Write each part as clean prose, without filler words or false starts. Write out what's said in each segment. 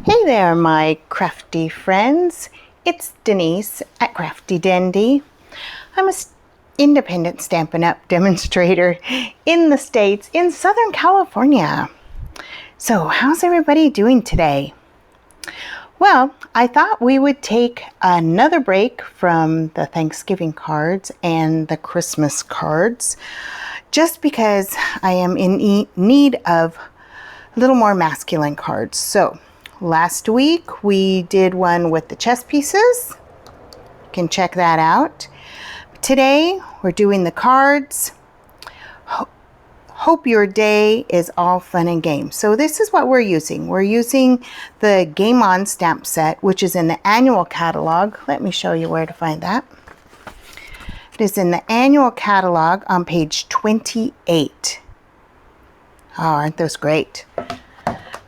Hey there, my crafty friends. It's Denise at Crafty Dendy. I'm an independent Stampin' Up demonstrator in the States, in Southern California. So how's everybody doing today? Well, I thought we would take another break from the Thanksgiving cards and the Christmas cards, just because I am in need of a little more masculine cards. So last week we did one with the chess pieces. You can check that out. Today we're doing the cards. Hope your day is all fun and games. So this is what we're using. We're using the Game On stamp set, which is in the annual catalog. Let me show you where to find that. It is in the annual catalog on page 28. Oh, aren't those great?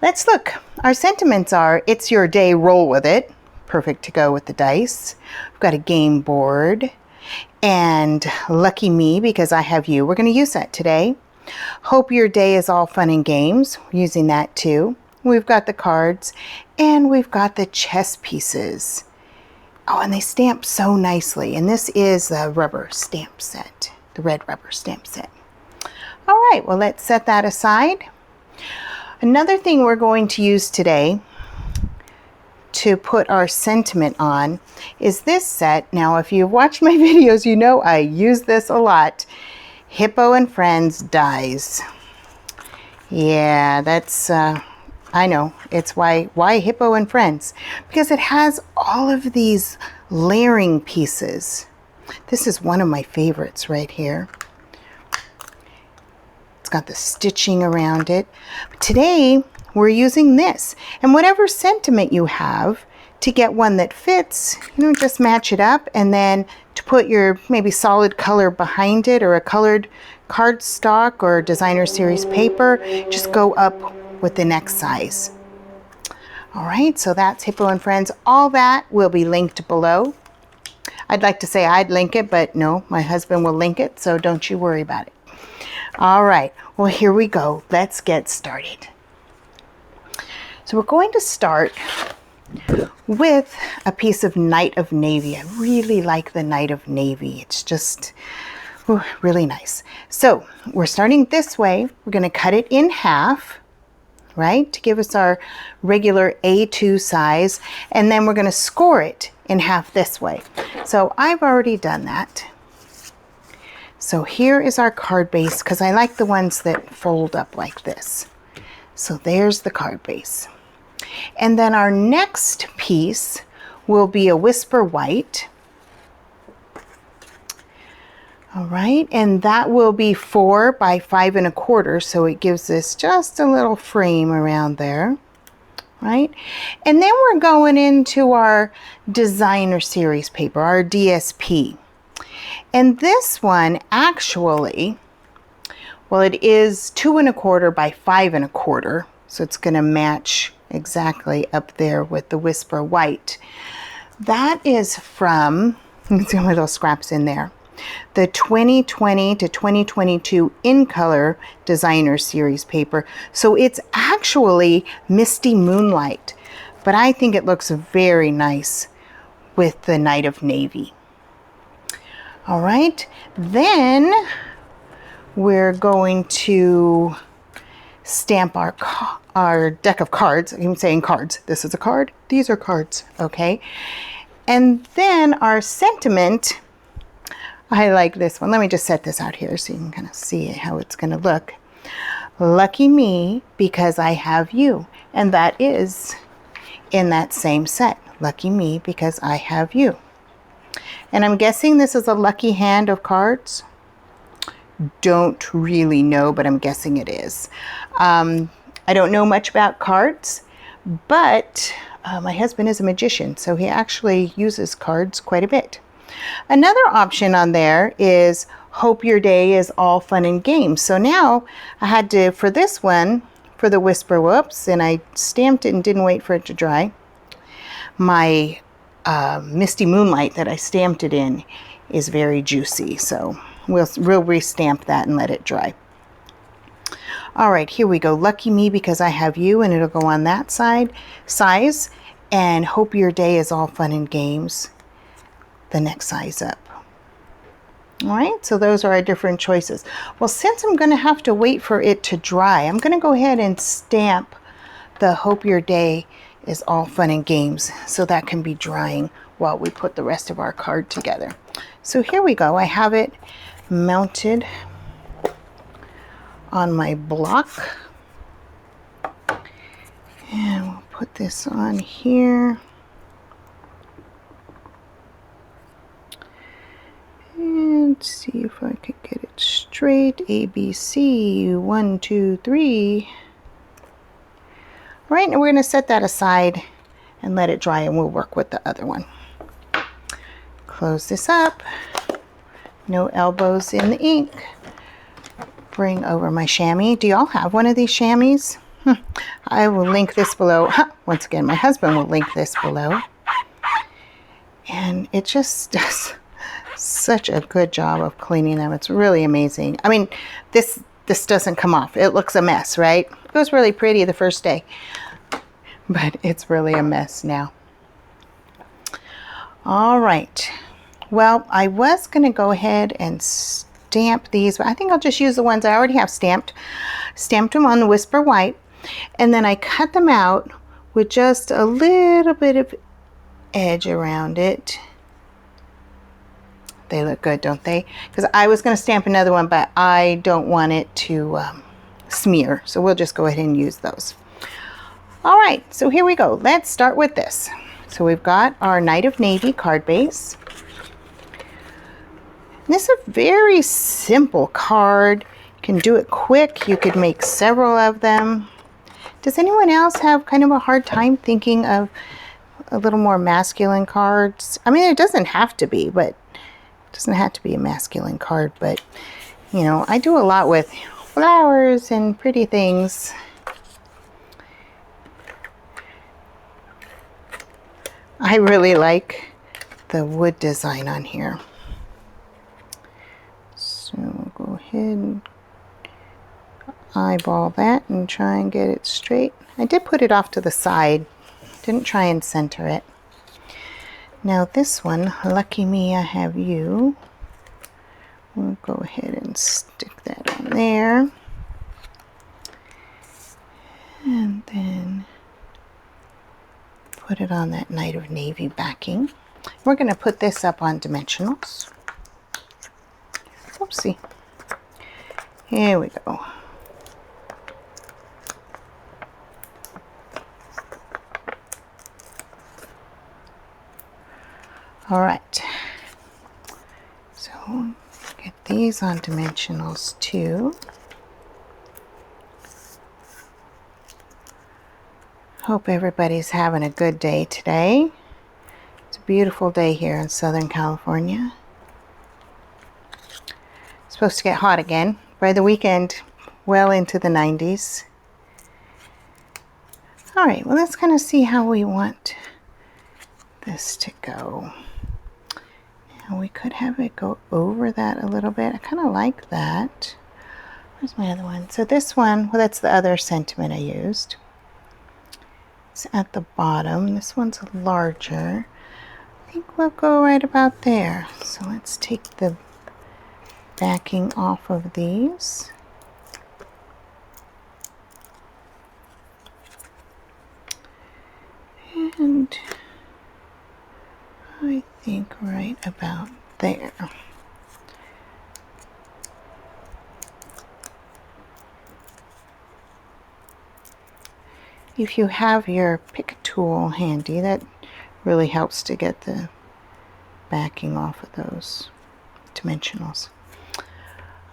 Let's look. Our sentiments are, it's your day, roll with it. Perfect to go with the dice. We've got a game board. And lucky me, because I have you. We're going to use that today. Hope your day is all fun and games. We're using that too. We've got the cards. And we've got the chess pieces. Oh, and they stamp so nicely. And this is the rubber stamp set. The red rubber stamp set. All right, well, let's set that aside. Another thing we're going to use today to put our sentiment on is this set. Now, if you've watched my videos, you know I use this a lot. Hippo and Friends dies. Yeah, that's, I know, it's why Hippo and Friends? Because it has all of these layering pieces. This is one of my favorites right here. It's got the stitching around it. But today we're using this, and whatever sentiment you have, to get one that fits, you know, just match it up, and then to put your maybe solid color behind it or a colored cardstock or designer series paper, just go up with the next size. All right, so that's Hippo and Friends. All that will be linked below. I'd like to say I'd link it, but no, my husband will link it, so don't you worry about it. All right, well, here we go. Let's get started. So we're going to start with a piece of Night of Navy. I really like the Night of Navy. It's just really nice. So we're starting this way. We're going to cut it in half, right, to give us our regular A2 size, and then we're going to score it in half this way. So I've already done that. So here is our card base, because I like the ones that fold up like this. So there's the card base. And then our next piece will be a Whisper White. All right, and that will be 4 by 5 1/4, so it gives us just a little frame around there, right? And then we're going into our designer series paper, our DSP. And this one actually, well, it is 2 1/4 by 5 1/4, so it's going to match exactly up there with the Whisper White. That is from, you can see my little scraps in there, the 2020 to 2022 in color designer series paper. So it's actually Misty Moonlight, but I think it looks very nice with the Night of Navy. All right, then we're going to stamp our deck of cards. I'm saying cards. This is a card. These are cards. Okay. And then our sentiment, I like this one. Let me just set this out here so you can kind of see how it's going to look. Lucky me because I have you. And that is in that same set. Lucky me because I have you. And I'm guessing this is a lucky hand of cards. Don't really know, but I'm guessing it is. I don't know much about cards, but my husband is a magician, so he actually uses cards quite a bit. Another option on there is hope your day is all fun and games. So now I had to, for this one, for the Whisper, whoops, and I stamped it and didn't wait for it to dry. My Misty Moonlight that I stamped it in is very juicy, so we'll restamp that and let it dry. All right, here we go. Lucky me because I have you, and it'll go on that size. And hope your day is all fun and games. The next size up. All right, so those are our different choices. Well, since I'm going to have to wait for it to dry, I'm going to go ahead and stamp the hope your day is all fun and games, so that can be drying while we put the rest of our card together. So here we go. I have it mounted on my block. And we'll put this on here. And see if I can get it straight. A, B, C, 1, 2, 3. All right, and we're going to set that aside and let it dry, and we'll work with the other one. Close this up. No elbows in the ink. Bring over my chamois. Do y'all have one of these chamois? I will link this below. Once again, my husband will link this below. And it just does such a good job of cleaning them. It's really amazing. I mean, this doesn't come off. It looks a mess, right? It was really pretty the first day, but it's really a mess now. All right. Well, I was going to go ahead and stamp these, but I think I'll just use the ones I already have stamped. Stamped them on the Whisper White, and then I cut them out with just a little bit of edge around it. They look good, don't they? Because I was going to stamp another one, but I don't want it to smear, so we'll just go ahead and use those. All right, so here we go. Let's start with this. So we've got our Night of Navy card base. This is a very simple card. You can do it quick. You could make several of them. Does anyone else have kind of a hard time thinking of a little more masculine cards? I mean, it doesn't have to be, but it doesn't have to be a masculine card, but you know, I do a lot with flowers and pretty things. I really like the wood design on here. So we'll go ahead and eyeball that and try and get it straight. I did put it off to the side, didn't try and center it. Now this one, Lucky Me, I Have You. We'll go ahead and stick that on there. And then put it on that Night of Navy backing. We're going to put this up on dimensionals. Oopsie. Here we go. All right. So get these on dimensionals too. Hope everybody's having a good day today. It's a beautiful day here in Southern California. It's supposed to get hot again by the weekend, well into the 90s. All right, well, let's kind of see how we want this to go. Now we could have it go over that a little bit. I kind of like that. Where's my other one? So this one, well, that's the other sentiment I used. It's at the bottom. This one's larger. I think we'll go right about there. So let's take the backing off of these. And I think right about there. If you have your pick tool handy, that really helps to get the backing off of those dimensionals.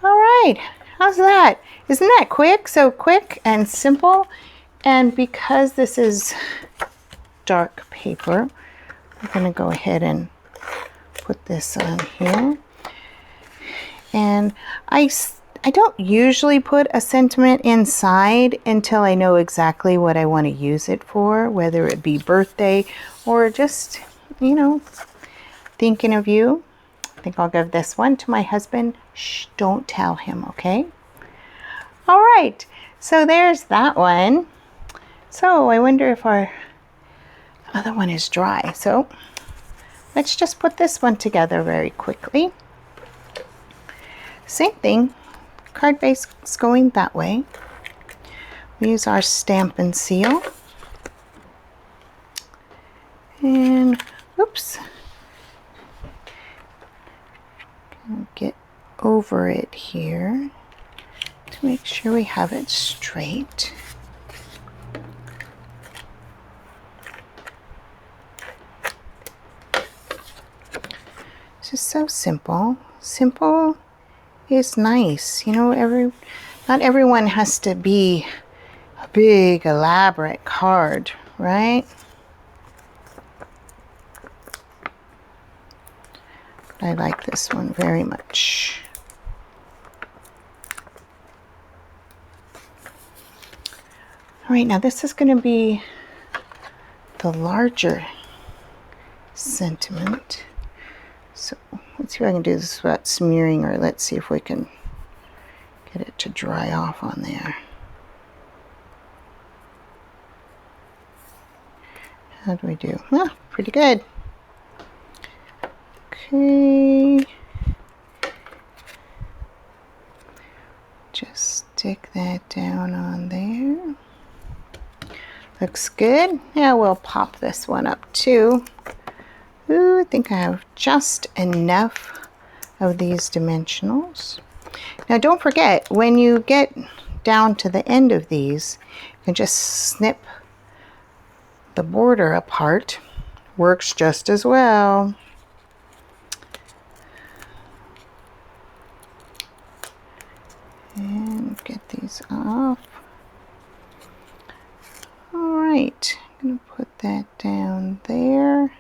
All right, how's that? Isn't that quick? So quick and simple. And because this is dark paper, we're going to go ahead and put this on here. And I don't usually put a sentiment inside until I know exactly what I want to use it for, whether it be birthday or just, you know, thinking of you. I think I'll give this one to my husband. Shh, don't tell him, okay? All right, So there's that one. So I wonder if our other one is dry. So let's just put this one together very quickly. Same thing, card base is going that way. We use our stamp and seal. And oops, get over it here to make sure we have it straight. It's just so simple. Simple is nice. You know, not everyone has to be a big elaborate card, right? I like this one very much. All right, now this is going to be the larger sentiment. So let's see if I can do this without smearing, or let's see if we can get it to dry off on there. How do we do? Ah, pretty good. Okay. Just stick that down on there. Looks good. Yeah, we'll pop this one up too. Ooh, I think I have just enough of these dimensionals. Now don't forget, when you get down to the end of these, you can just snip the border apart. Works just as well. And get these off. All right, I'm gonna put that down there.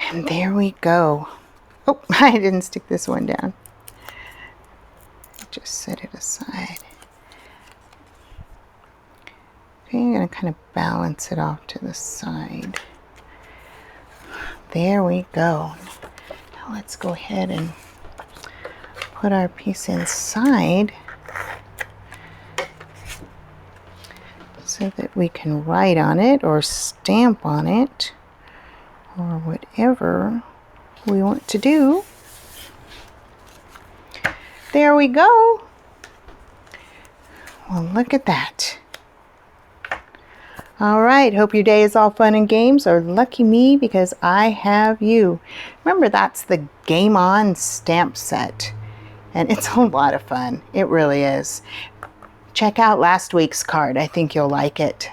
And there we go. Oh, I didn't stick this one down. Just set it aside. Okay, I'm gonna kind of balance it off to the side. There we go. Now let's go ahead and put our piece inside so that we can write on it or stamp on it or whatever we want to do. There we go. Well, look at that. All right, hope your day is all fun and games, or lucky me because I have you. Remember, that's the Game On stamp set, and it's a lot of fun. It really is. Check out last week's card. I think you'll like it.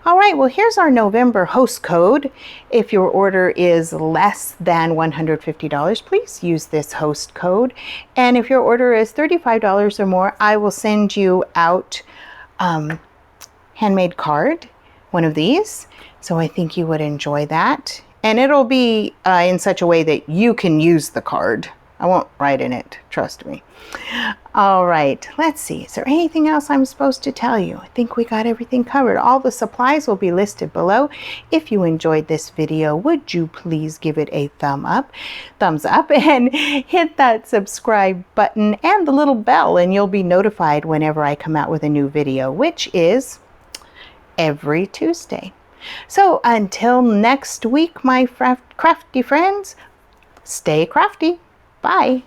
All right, well, here's our November host code. If your order is less than $150, please use this host code. And if your order is $35 or more, I will send you out handmade card, one of these. So I think you would enjoy that. And it'll be in such a way that you can use the card. I won't write in it, trust me. All right, let's see. Is there anything else I'm supposed to tell you? I think we got everything covered. All the supplies will be listed below. If you enjoyed this video, would you please give it a thumbs up and hit that subscribe button and the little bell, and you'll be notified whenever I come out with a new video, which is every Tuesday. So until next week, my crafty friends, stay crafty. Bye.